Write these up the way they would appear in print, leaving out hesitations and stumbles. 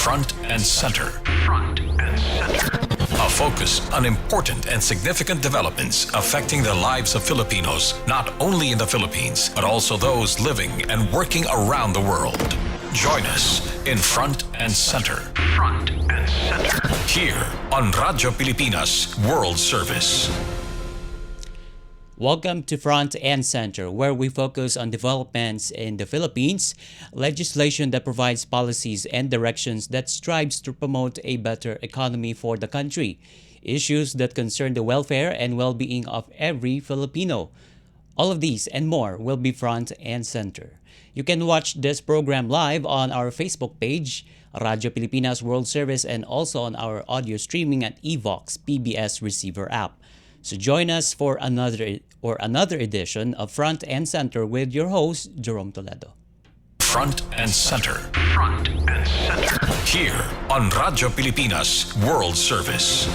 Front and Center. Front and Center. A focus on important and significant developments affecting the lives of Filipinos, not only in the Philippines, but also those living and working around the world. Join us in Front and Center. Front and Center. Here on Radyo Pilipinas World Service. Welcome to Front and Center, where we focus on developments in the Philippines, legislation that provides policies and directions that strives to promote a better economy for the country, issues that concern the welfare and well-being of every Filipino. All of these and more will be Front and Center. You can watch this program live on our Facebook page, Radyo Pilipinas World Service, and also on our audio streaming at Evox PBS Receiver app. So join us for another edition of Front and Center with your host, Jerome Toledo. Front and Center. Front and Center. Here on Radyo Pilipinas World Service.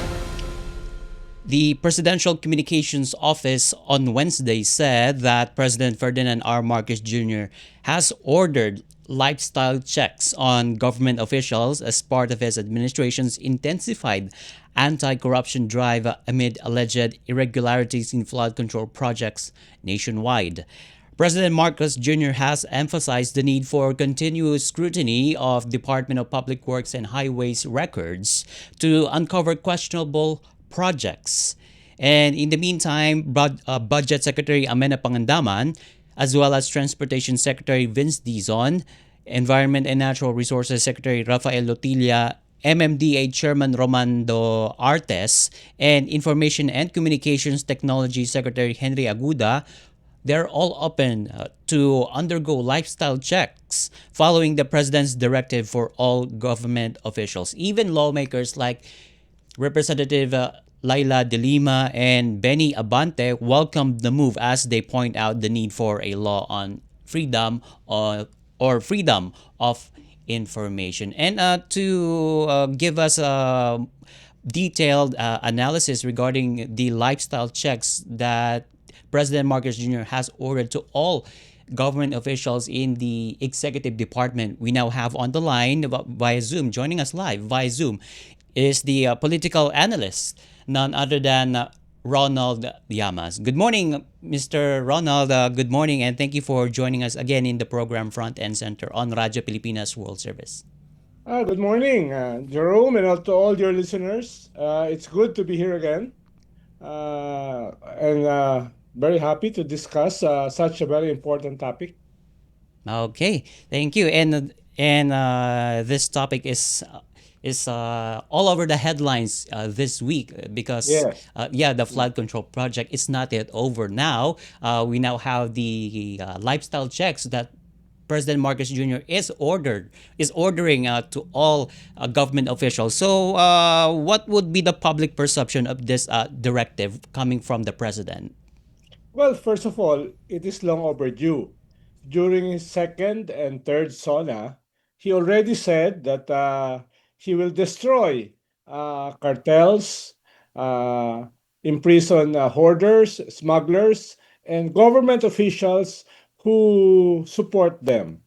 The Presidential Communications Office on Wednesday said that President Ferdinand R. Marcos Jr. has ordered lifestyle checks on government officials as part of his administration's intensified anti-corruption drive amid alleged irregularities in flood control projects nationwide. President Marcos Jr. has emphasized the need for continuous scrutiny of Department of Public Works and Highways records to uncover questionable projects. And in the meantime, Budget Secretary Amena Pangandaman, as well as Transportation Secretary Vince Dizon, Environment and Natural Resources Secretary Rafael Lotilla, MMDA Chairman Romando Artes, and Information and Communications Technology Secretary Henry Aguda, they're all open to undergo lifestyle checks following the President's directive for all government officials. Even lawmakers like Representative Laila De Lima and Benny Abante welcomed the move as they point out the need for a law on freedom freedom of information. And to give us a detailed analysis regarding the lifestyle checks that President Marcos Jr. has ordered to all government officials in the executive department, we now have on the line via Zoom, joining us live via Zoom, is the political analyst, none other than Ronald Llamas. Good morning, Mr. Ronald. Good morning, and thank you for joining us again in the program Front and Center on Radyo Pilipinas World Service. Good morning, Jerome, and to all your listeners. It's good to be here again, and very happy to discuss such a very important topic. Okay, thank you. And this topic is all over the headlines this week because Yes. the flood control project is not yet over now. We now have the lifestyle checks that President Marcos Jr. is ordering to all government officials. So, what would be the public perception of this directive coming from the president? Well, first of all, it is long overdue. During his second and third SONA, he already said that he will destroy cartels, uh, imprison hoarders, smugglers, and government officials who support them.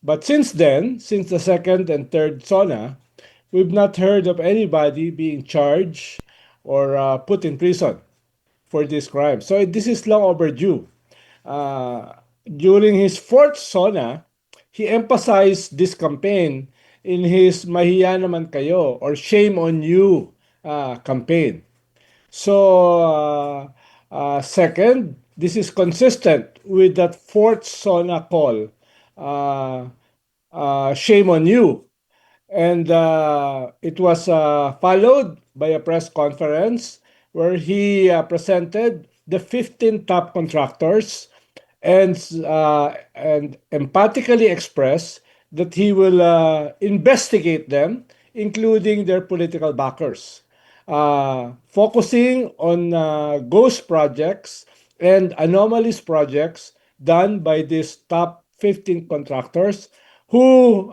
But since then, since the second and third SONA, we've not heard of anybody being charged or put in prison for this crime. So this is long overdue. Uh, During his fourth SONA, he emphasized this campaign in his Mahiya naman kayo or Shame on You campaign. So, second, this is consistent with that fourth SONA call, uh, Shame on You. And it was followed by a press conference where he presented the 15 top contractors and emphatically expressed that he will investigate them, including their political backers, focusing on ghost projects and anomalous projects done by these top 15 contractors who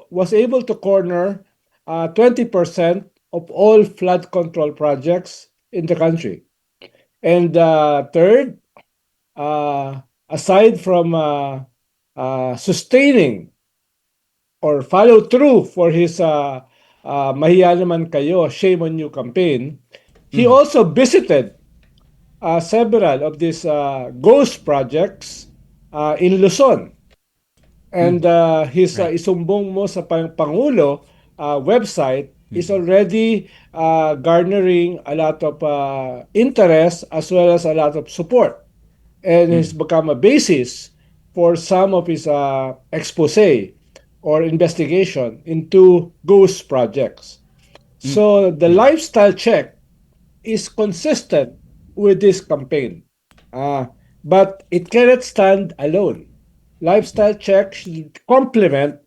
was able to corner 20% of all flood control projects in the country. And third, aside from sustaining or follow through for his Mahiya Naman Kayo, Shame on You campaign, he also visited several of these ghost projects in Luzon. And his Right. Isumbong Mo sa Pangulo website is already garnering a lot of interest as well as a lot of support, and has become a basis for some of his expose or investigation into ghost projects. So the lifestyle check is consistent with this campaign, uh, but it cannot stand alone. Lifestyle check should complement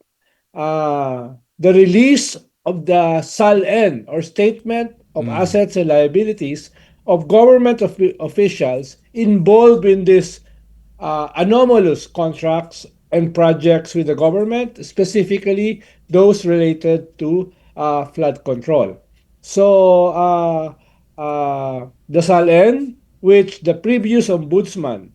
the release of the SALN or Statement of Assets and Liabilities of government officials involved in this anomalous contracts and projects with the government, specifically those related to flood control. So, the SALN, which the previous ombudsman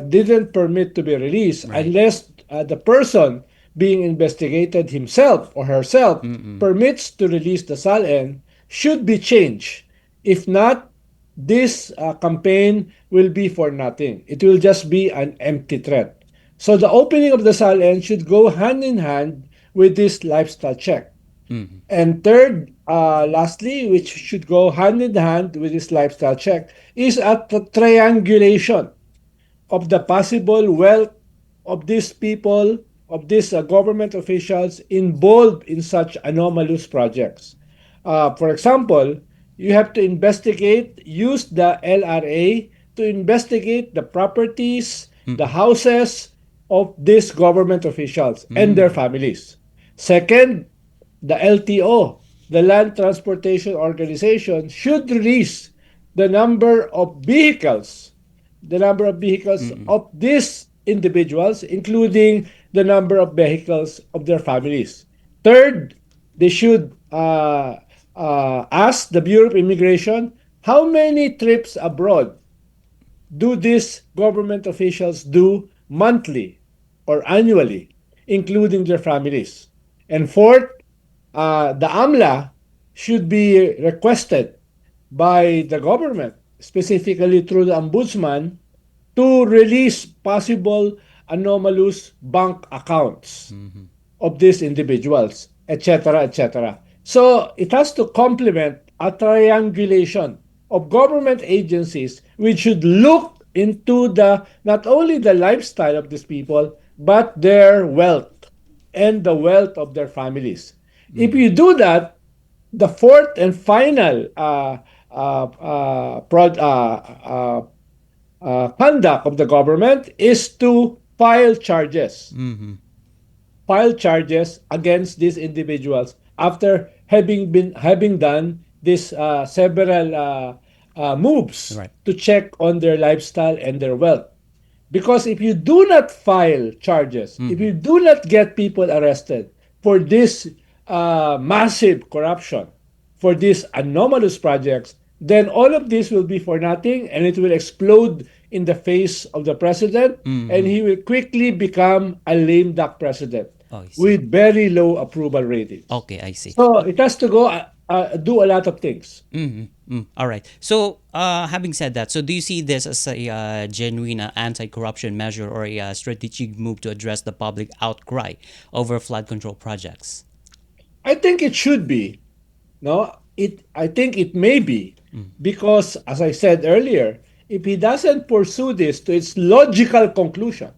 didn't permit to be released Right. unless the person being investigated himself or herself permits to release the SALN, should be changed. If not, this campaign will be for nothing. It will just be an empty threat. So the opening of the SALN should go hand in hand with this lifestyle check. And third, lastly, which should go hand in hand with this lifestyle check, is a triangulation of the possible wealth of these people, of these government officials involved in such anomalous projects. For example, you have to use the LRA to investigate the properties, the houses of these government officials and their families. Second, the LTO, the Land Transportation Organization, should release the number of vehicles, the number of vehicles of these individuals, including the number of vehicles of their families. Third, they should ask the Bureau of Immigration how many trips abroad do these government officials do monthly or annually, including their families. And fourth, the AMLA should be requested by the government, specifically through the ombudsman, to release possible anomalous bank accounts of these individuals, etc., etc. So it has to complement a triangulation of government agencies which should look into the not only the lifestyle of these people but their wealth and the wealth of their families. If you do that, the fourth and final conduct of the government is to file charges against these individuals after having done this several moves Right. to check on their lifestyle and their wealth. Because if you do not file charges, if you do not get people arrested for this massive corruption, for these anomalous projects, then all of this will be for nothing and it will explode in the face of the president, and he will quickly become a lame duck president Oh, I see. with very low approval ratings. Okay, I see. So it has to go do a lot of things. All right. So, having said that, so do you see this as a genuine anti-corruption measure or a strategic move to address the public outcry over flood control projects? I think it should be. No, I think it may be because, as I said earlier, if he doesn't pursue this to its logical conclusion,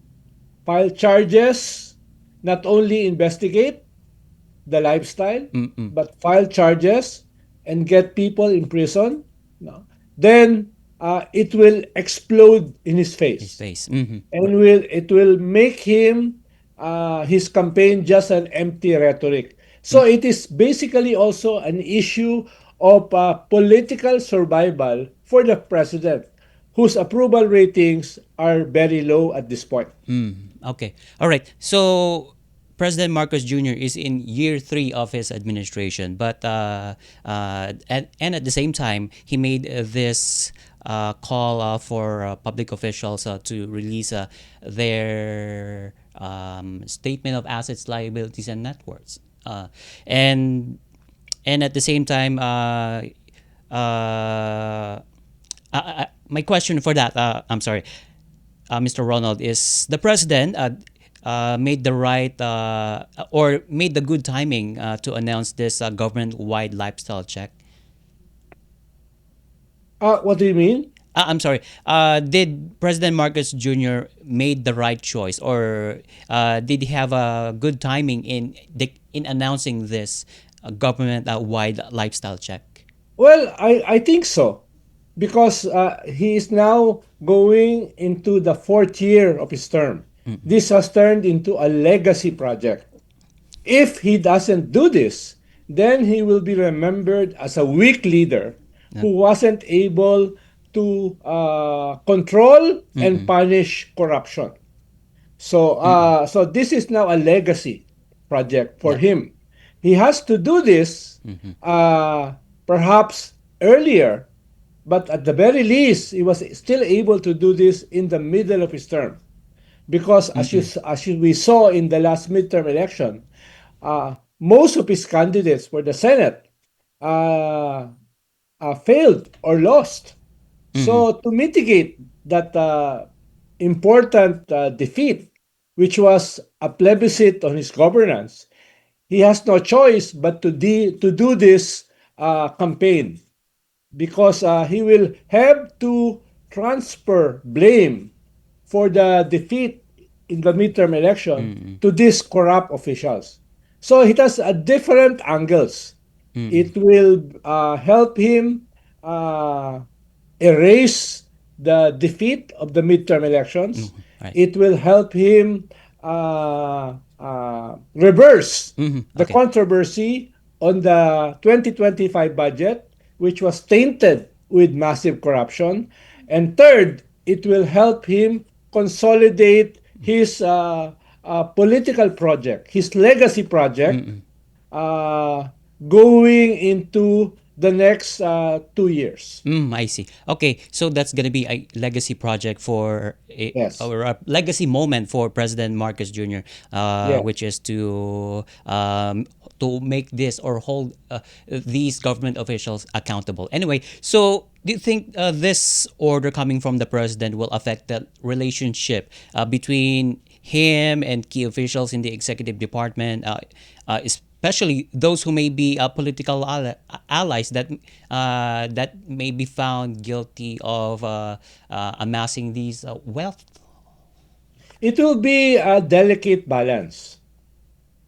file charges, not only investigate the lifestyle, but file charges and get people in prison, no, then it will explode in his His face, face. and it will make his campaign just an empty rhetoric. So it is basically also an issue of political survival for the president, whose approval ratings are very low at this point. Okay. All right. So President Marcos Jr. is in year 3 of his administration, but and at the same time, he made this call for public officials to release their statement of assets, liabilities, and net worths. And at the same time, my question for that, I'm sorry, Mr. Ronald, is the president made the right or made the good timing to announce this government-wide lifestyle check? What do you mean? I'm sorry. Did President Marcos Jr. made the right choice, or did he have a good timing in announcing this government-wide lifestyle check? Well, I think so, because he is now going into the fourth year of his term. Mm-mm. This has turned into a legacy project. If he doesn't do this, then he will be remembered as a weak leader Yeah. who wasn't able to control and Mm-mm. punish corruption. So, Mm-mm. so this is now a legacy project for Yeah. him. He has to do this Mm-hmm. uh, perhaps earlier, but at the very least, he was still able to do this in the middle of his term. Because Mm-mm. we saw in the last midterm election, most of his candidates for the Senate uh, failed or lost. Mm-hmm. So to mitigate that important defeat, which was a plebiscite on his governance, he has no choice but to do this campaign, because he will have to transfer blame for the defeat in the midterm election Mm-mm. to these corrupt officials. So it has different angles. Mm-mm. It will help him uh, erase the defeat of the midterm elections. Mm-hmm. Right. It will help him reverse Mm-hmm. the Okay. controversy on the 2025 budget, which was tainted with massive corruption. And third, it will help him consolidate his political project, his legacy project, Mm-mm. uh, going into the next 2 years. I see. Okay, so that's gonna be a legacy project for Yes. or a legacy moment for President Marcos Jr., Yes. which is to make this or hold these government officials accountable. Anyway, so do you think this order coming from the president will affect the relationship between him and key officials in the executive department, especially those who may be political allies that may be found guilty of amassing these wealth? It will be a delicate balance.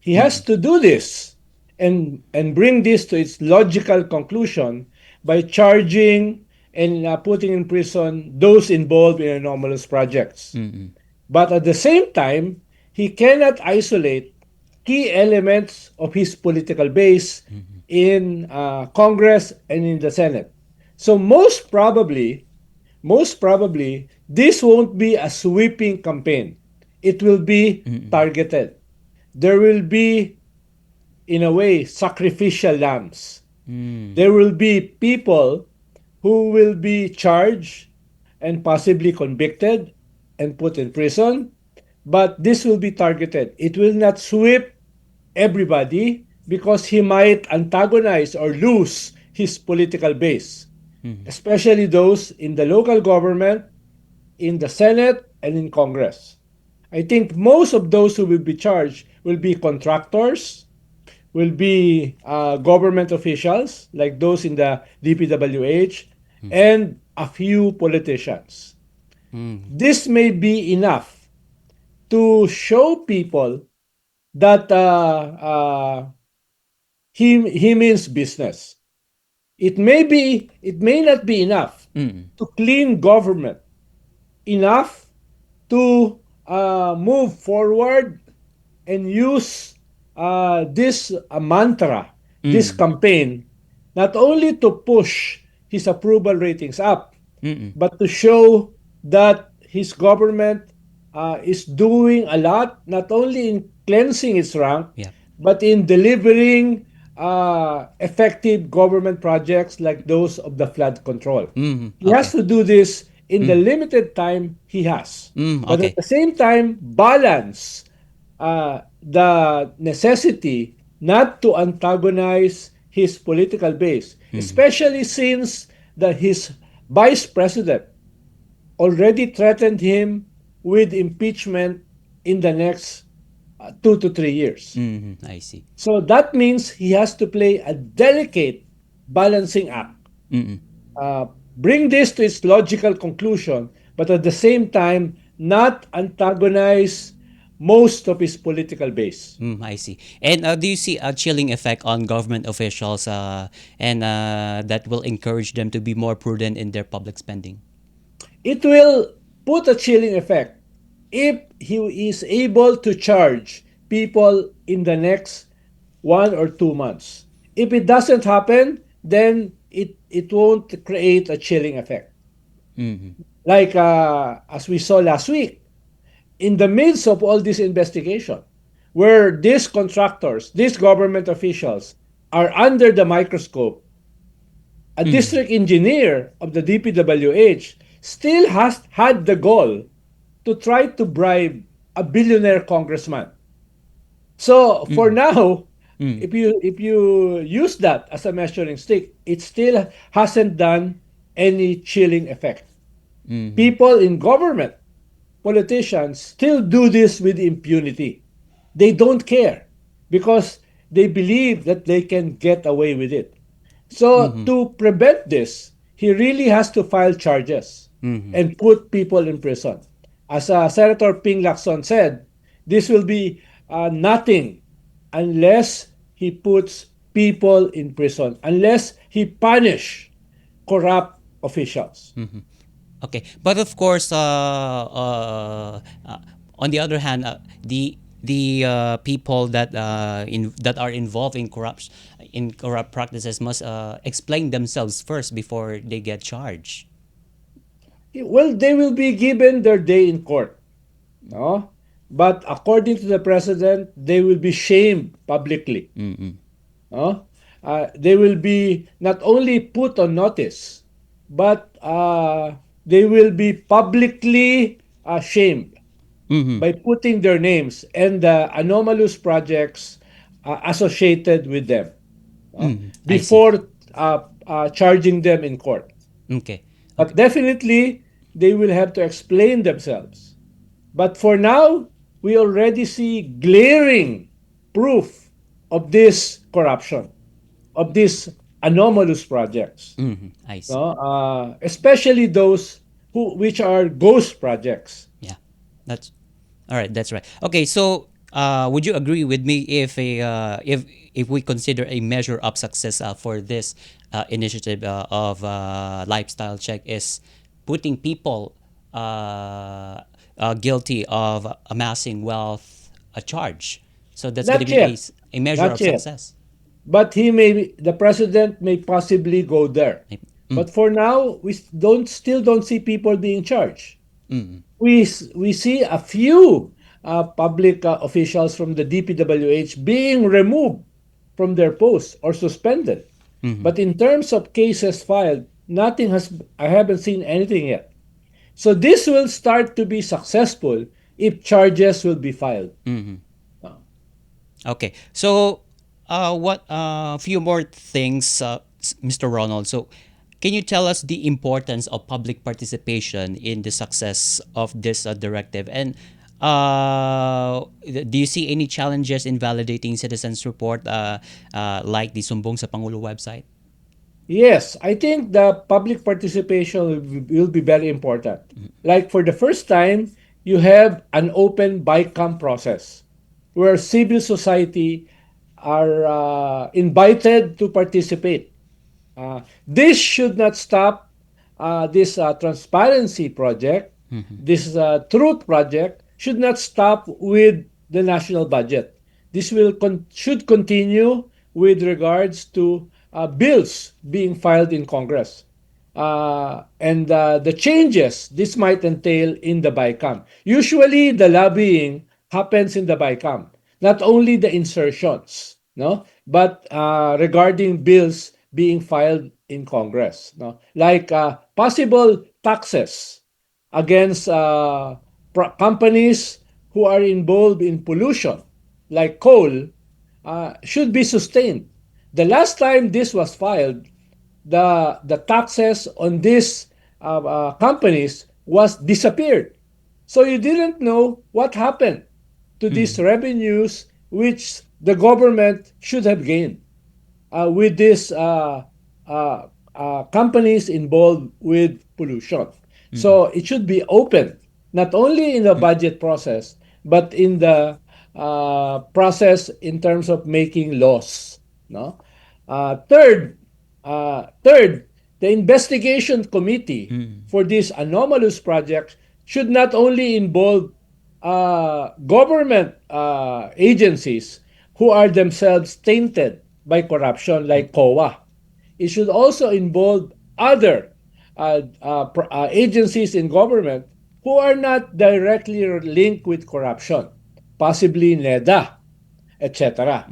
He has Mm-mm. to do this and bring this to its logical conclusion by charging and putting in prison those involved in anomalous projects. Mm-mm. But at the same time, he cannot isolate key elements of his political base Mm-mm. in Congress and in the Senate. So most probably, this won't be a sweeping campaign. It will be Mm-mm. targeted. There will be, in a way, sacrificial lambs. Mm. There will be people who will be charged and possibly convicted and put in prison, but this will be targeted. It will not sweep everybody because he might antagonize or lose his political base, Mm. especially those in the local government, in the Senate, and in Congress. I think most of those who will be charged will be contractors, will be government officials like those in the DPWH, Mm. and a few politicians. Mm. This may be enough to show people that he means business. It may not be enough Mm. to clean government, enough to move forward and use this mantra, this Mm. campaign, not only to push his approval ratings up, Mm. but to show that his government is doing a lot, not only in cleansing its rank, Yeah. but in delivering effective government projects like those of the flood control. He has Okay. to do this in the Mm. limited time he has. But at Okay. the same time, balance the necessity not to antagonize his political base, especially since his vice president already threatened him with impeachment in the next 2 to 3 years. I see. So that means he has to play a delicate balancing act. Uh, Bring this to its logical conclusion, but at the same time, not antagonize most of his political base. I see. And do you see a chilling effect on government officials, and that will encourage them to be more prudent in their public spending? It will put a chilling effect if he is able to charge people in the next 1 or 2 months. If it doesn't happen, then it won't create a chilling effect. Like as we saw last week, in the midst of all this investigation, where these contractors, these government officials are under the microscope, a district engineer of the DPWH still has had the goal to try to bribe a billionaire congressman. So for now, if you use that as a measuring stick, it still hasn't done any chilling effect. People in government, politicians, still do this with impunity. They don't care because they believe that they can get away with it. So to prevent this, he really has to file charges and put people in prison. As Senator Ping Lacson said, this will be nothing unless he puts people in prison, unless he punish corrupt officials. Okay, but of course, on the other hand, the people that that are involved in corrupt practices must explain themselves first before they get charged. Well, they will be given their day in court, no? But according to the president, they will be shamed publicly. No? They will be not only put on notice, but they will be publicly shamed by putting their names and the anomalous projects associated with them I see. before charging them in court. Okay. But Okay. definitely, they will have to explain themselves. But for now, we already see glaring proof of this corruption, of these anomalous projects, I see. no? Especially those which are ghost projects. Yeah, that's all right. That's right. Okay, so would you agree with me if if we consider a measure of success for this initiative of lifestyle check is putting people guilty of amassing wealth a charge? So that's going to Not be yet, a measure not of yet. success. But the president may possibly go there. But for now, we still don't see people being charged. We see a few public officials from the DPWH being removed from their posts or suspended. But in terms of cases filed, nothing has. I haven't seen anything yet. So this will start to be successful if charges will be filed. Uh, Okay. So, what few more things, Mr. Ronald. So, can you tell us the importance of public participation in the success of this directive? And do you see any challenges in validating citizens' report, like the Sumbong sa Pangulo website? Yes, I think the public participation will be very important. Like for the first time, you have an open BICAM process where civil society are invited to participate. This should not stop this transparency project, this truth project should not stop with the national budget. This should continue with regards to bills being filed in Congress and the changes this might entail in the BICAM. Usually, the lobbying happens in the BICAM, not only the insertions, no, but regarding bills being filed in Congress, no, like possible taxes against companies who are involved in pollution, like coal, should be sustained. The last time this was filed, the taxes on these companies was disappeared. So you didn't know what happened to these revenues which the government should have gained with these uh, companies involved with pollution. So it should be open, not only in the budget process, but in the process in terms of making laws. No. Third, the investigation committee for these anomalous projects should not only involve government agencies who are themselves tainted by corruption, like COA. It should also involve other agencies in government who are not directly linked with corruption, possibly NEDA, etc.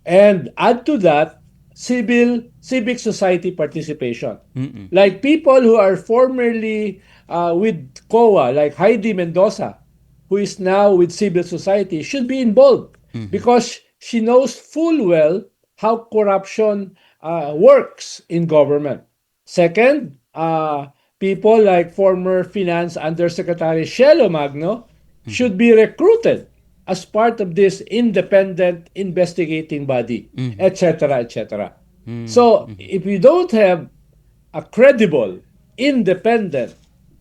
And add to that civic society participation. Like people who are formerly with COA, like Heidi Mendoza, who is now with civil society, should be involved because she knows full well how corruption works in government. Second, people like former Finance Undersecretary Shelo Magno should be recruited as part of this independent investigating body, etc., etc. So if you don't have a credible, independent,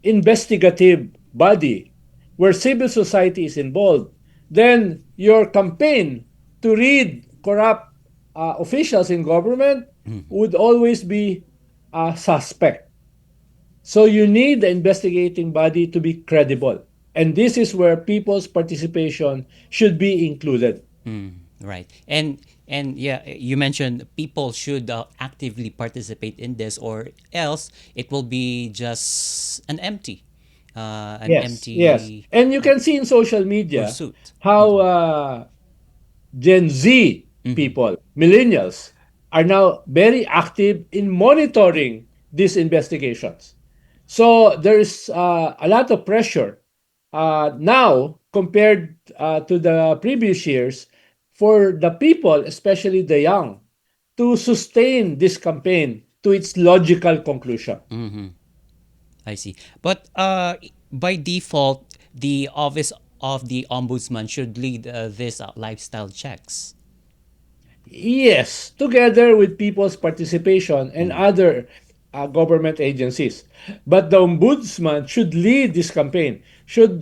investigative body where civil society is involved, then your campaign to rid corrupt officials in government would always be a suspect. So you need the investigating body to be credible. And this is where people's participation should be included. Right. And yeah, you mentioned people should actively participate in this, or else it will be just an Yes, yes. empty And you can see in social media pursuit. how Gen Z people, millennials, are now very active in monitoring these investigations. So there is a lot of pressure now compared to the previous years for the people, especially the young, to sustain this campaign to its logical conclusion. I see. But by default, the office of the ombudsman should lead this lifestyle checks. Yes, together with people's participation and other government agencies. But the ombudsman should lead this campaign. The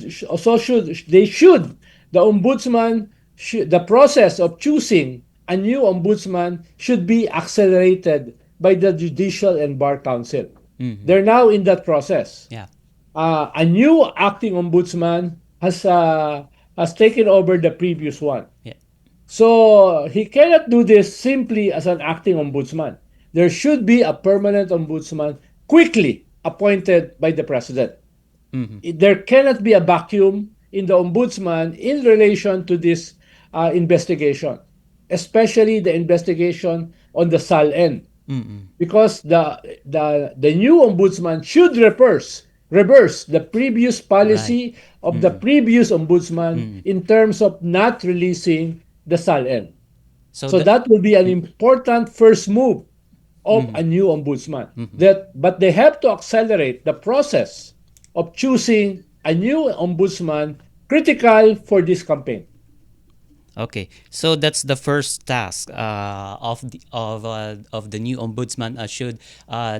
ombudsman the process of choosing a new ombudsman should be accelerated by the Judicial and Bar Council. They're now in that process. Yeah. A new acting ombudsman has taken over the previous one. Yeah. So he cannot do this simply as an acting ombudsman. There should be a permanent ombudsman quickly appointed by the president. There cannot be a vacuum in the ombudsman in relation to this investigation, especially the investigation on the SALN, because the new ombudsman should reverse the previous Right. policy of the previous ombudsman in terms of not releasing the SALN. So So the that will be an important first move of a new ombudsman. But they have to accelerate the process of choosing a new ombudsman, critical for this campaign. Okay, so that's the first task of the new ombudsman. Should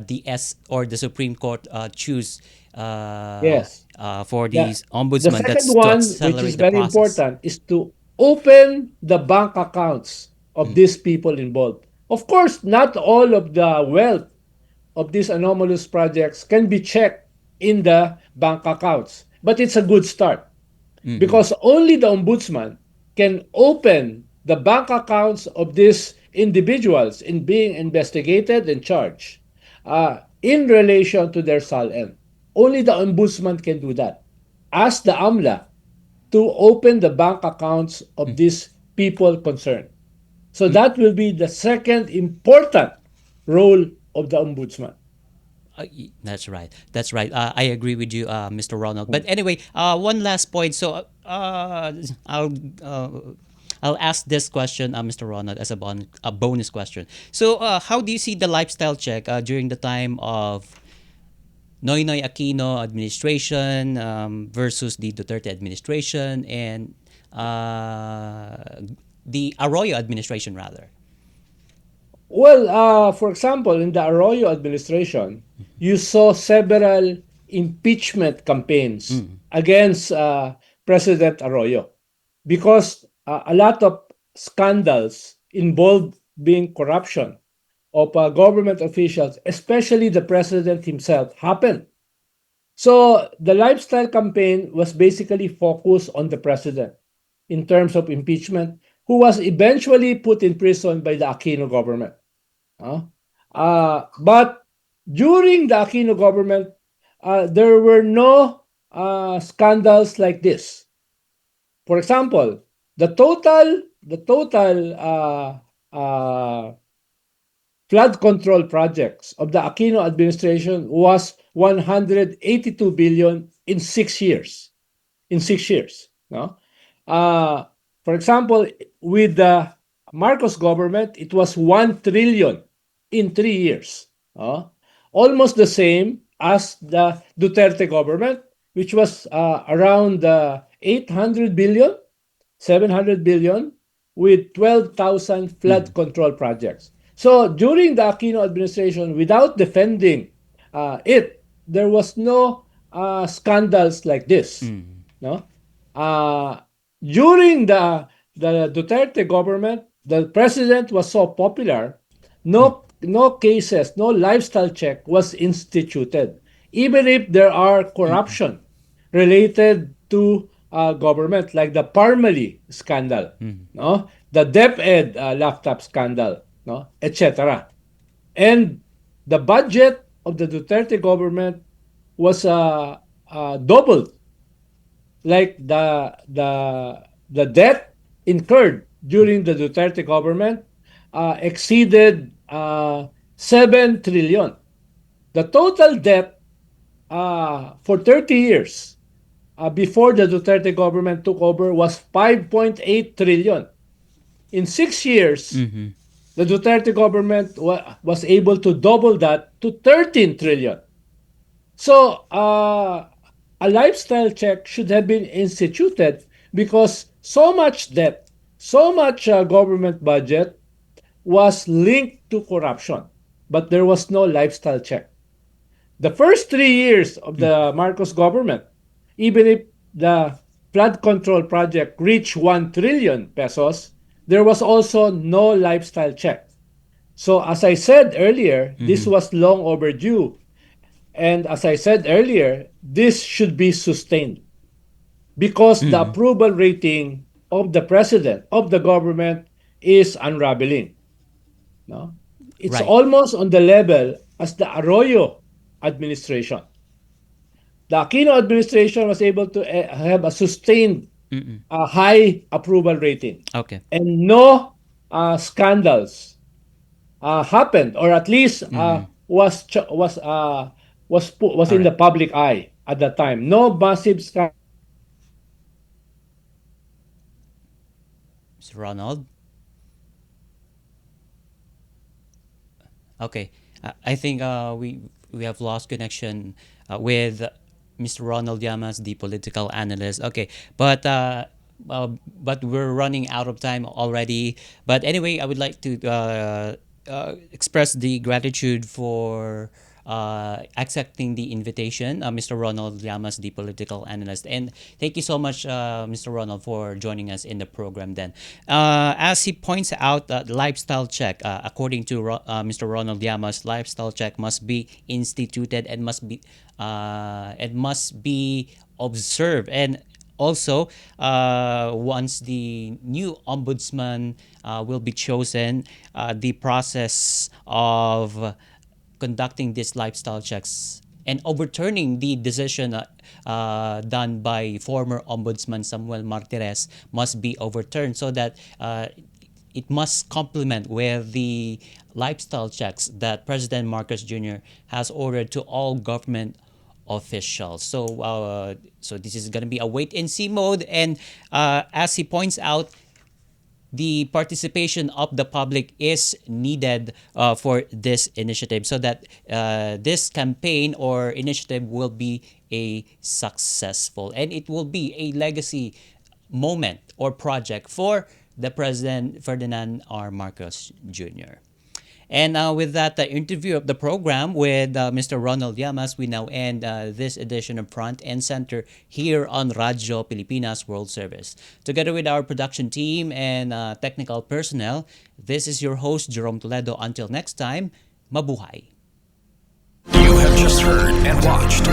the S or the Supreme Court choose Yes. for The, these the ombudsman, second that's to one, which is accelerate the very process. important, is to open the bank accounts of these people involved. Of course, not all of the wealth of these anomalous projects can be checked in the bank accounts, but it's a good start because only the ombudsman can open the bank accounts of these individuals in being investigated and charged in relation to their SALN. Only the ombudsman can do that. Ask the AMLA to open the bank accounts of these people concerned. So that will be the second important role of the ombudsman. That's right. That's right. I agree with you, Mr. Ronald. But anyway, one last point. So Uh, I'll uh, I'll ask this question, Mr. Ronald, as a bonus question. So, how do you see the lifestyle check during the time of Noynoy Aquino administration versus the Duterte administration and the Arroyo administration, rather? Well, for example, in the Arroyo administration, you saw several impeachment campaigns Mm. against President Arroyo because a lot of scandals involved being corruption of government officials, especially the president himself, happened. So the lifestyle campaign was basically focused on the president in terms of impeachment, who was eventually put in prison by the Aquino government. Huh? But during the Aquino government, there were no scandals like this. For example, the total flood control projects of the Aquino administration was 182 billion in 6 years. In 6 years, no? Uh, for example, with the Marcos government, it was 1 trillion in 3 years. Almost the same as the Duterte government, which was around 800 billion, 700 billion, with 12,000 flood Mm. control projects. So during the Aquino administration, without defending it, there was no scandals like this. Mm. No, uh, during the Duterte government, the president was so popular, Mm. no cases, no lifestyle check was instituted, even if there are Mm. corruption related to government, like the Parmali scandal, Mm. no, the DepEd laptop scandal, no, etc. And the budget of the Duterte government was doubled, like the debt incurred during the Duterte government exceeded 7 trillion. The total debt for 30 years before the Duterte government took over was 5.8 trillion. In 6 years, Mm-hmm. the Duterte government was able to double that to 13 trillion. So, a lifestyle check should have been instituted because so much debt, so much government budget was linked to corruption, but there was no lifestyle check. The first 3 years of the Marcos government, even if the flood control project reached 1 trillion pesos, there was also no lifestyle check. So, as I said earlier, this Mm-hmm. was long overdue. And as I said earlier, this should be sustained because the Mm-hmm. approval rating of the president, of the government, is unraveling. No? It's Right. almost on the level as the Arroyo administration. The Aquino administration was able to have a sustained Mm-mm. high approval rating Okay. and no scandals happened, or at least Mm-hmm. was All in right, the public eye at that time. No massive scandals. Mr. Ronald. Okay, I think we have lost connection with Mr. Ronald Llamas, the political analyst. Okay, but we're running out of time already. But anyway, I would like to express the gratitude for accepting the invitation, Mr. Ronald Llamas, the political analyst. And thank you so much, Mr. Ronald, for joining us in the program then. As he points out, the lifestyle check, according to Mr. Ronald Llamas, lifestyle check must be instituted and must be observed. And also, once the new ombudsman will be chosen, the process of conducting these lifestyle checks and overturning the decision done by former ombudsman Samuel Martires must be overturned, so that it must complement with the lifestyle checks that President Marcos Jr. has ordered to all government officials. So this is going to be a wait and see mode. And as he points out, the participation of the public is needed for this initiative so that this campaign or initiative will be a successful, and it will be a legacy moment or project for the President Ferdinand R. Marcos Jr. And with that interview of the program with Mr. Ronald Llamas, we now end this edition of Front and Center here on Radyo Pilipinas World Service. Together with our production team and technical personnel, this is your host, Jerome Toledo. Until next time, mabuhay. You have just heard and watched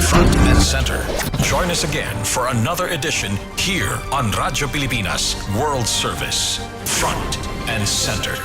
Front and Center. Join us again for another edition here on Radyo Pilipinas World Service. Front and Center.